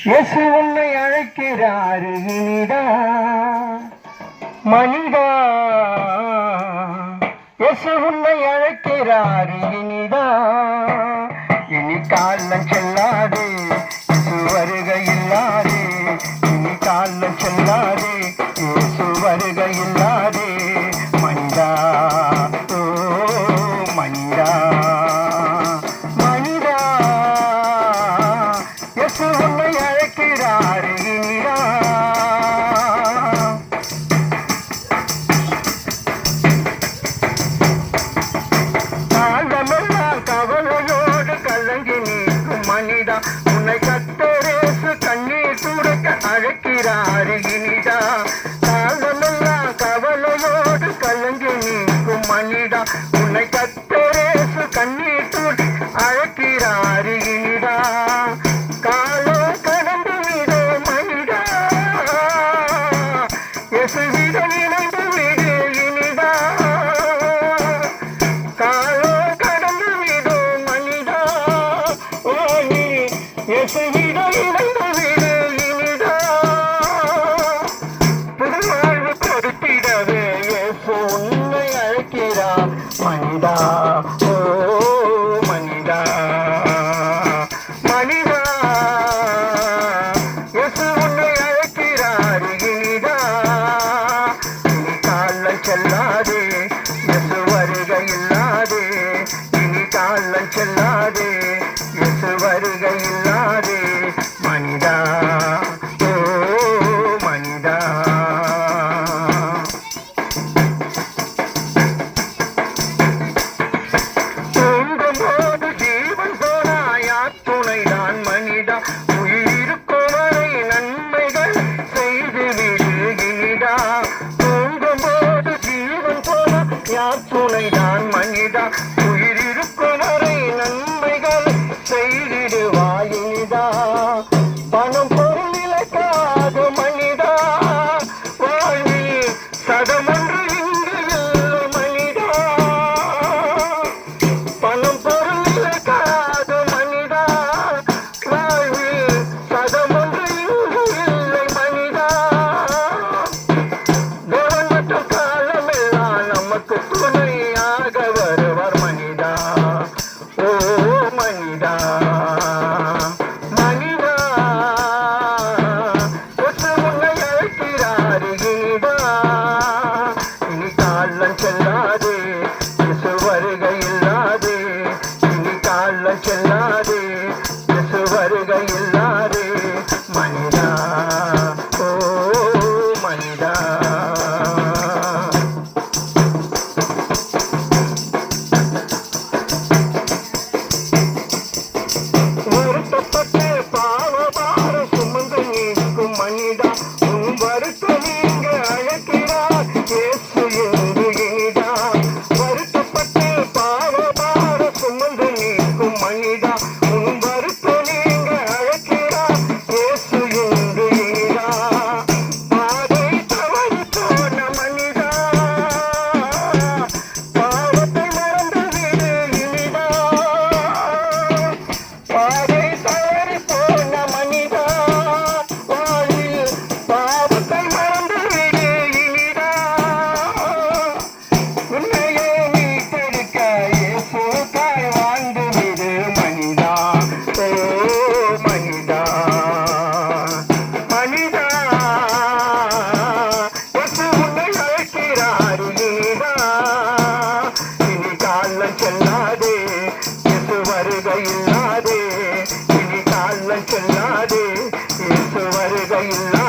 இயேசு உன்னை அழைக்கிறாரு இனிதா மனிதா. இயேசு உன்னை அழைக்கிறாரு இனிதா. இனி காலம் செல்லாதே, இயேசு வருகை இல்லாதே. இனி காலம் செல்லாதே, இயேசு வருகை இல்லாதே. மனிதா ஓ மனிதா மனிதா, இயேசு உன்னை அழைக்கிறாரு இனிதா. காலமெல்லாம் கவலையோடு கலங்கி நீக்கும் மனிதா, உன்னை கர்த்தரேசு கண்ணீர் துடைக்க அழைக்கிறாரு இனிதா. காலமெல்லாம் கவலையோடு கலங்கி நீக்கும் மனிதா, உன்னை கர்த்தரேசு கண்ணீர் துடைக்க அழைக்கிறாரு இனிதா. காலம் கடந்து விடு மனிதா, இயேசுவிடம் இணைந்து விடு இனிதா. காலம் கடந்து விடு மனிதா, இயேசுவிடம் இணைந்து விடு இனிதா. புது வாழ்வு கொடுத்திடவே இயேசு உன்னை அழைக்கிறார் மனிதா. ஓ மனிதா மனிதா, இயேசு உன்னை அழைக்கிறார் இனிதா. இனி காலம் செல்லாதே, இயேசு வருகை இல்லாதே. இனி காலம் செல்லாதே, இயேசு வருகை இல்லாதே. மனிதா ஓ மனிதா. தூங்கும்போது ஜீவன் போனாயா துணைதான் மனிதா. உயிருக்கும் வரை நன்மைகள் செய்து விடு இனிதா. தூங்கும்போது ஜீவன் போனாயா துணைதான் மனிதா. உயிரிருக்கும் வரை நன்மைகள் செய்திடுவாய் இனிதா. பணம் பொருள் இழக்காது மனிதா, வாழ்வில் சதமொன்று இங்கு இல்லை மனிதா. பணம் பொருள் இழக்காது மனிதா, வாழ்வில் சதமொன்று இங்கு இல்லை மனிதா. தேவன் மற்றும் காலமெல்லாம் நமக்கு துணையாக வருவார் மனிதா. ஓ மனிதா மனிதா, இயேசு உன்னை அழைக்கிறாரு இனிதா. இனி காலம் செல்லாதே, இயேசு வருகை இல்லாதே. இனி காலம் செல்லாதே, இயேசு வருகை இல்லாதே. மனிதா ஓ மனிதா. வருத்தப்பட்டு பாவபார சுமந்து நீக்கும் மனிதா, உன் வருத்தம் நீங்க அழைக்கிறார் இயேசு என்று இனிதா. வருத்தப்பட்டு பாவபார சுமந்து நீக்கும் மனிதா, உன் வருத்தம் நீங்க அழைக்கிறார் இயேசு என்று இனிதா. பாதை தவறி போன மனிதா, பாவத்தை மறந்து விடு இனிதா. பாதை தவறி போன மனிதா, வாழ்வில் பாவத்தை மறந்து விடு இனிதா. உன்னையே மீட்டெடுக்க இயேசுக்காய் வாழ்ந்து விடு மனிதா. ஓ மனிதா மனிதா, இயேசு உன்னை அழைக்கிறார் இனிதா. இனி காலம் செல்லாதே, இயேசு வருகை இல்லாதே. இனி காலம் செல்லாதே, இயேசு வருகை இல்லாதே.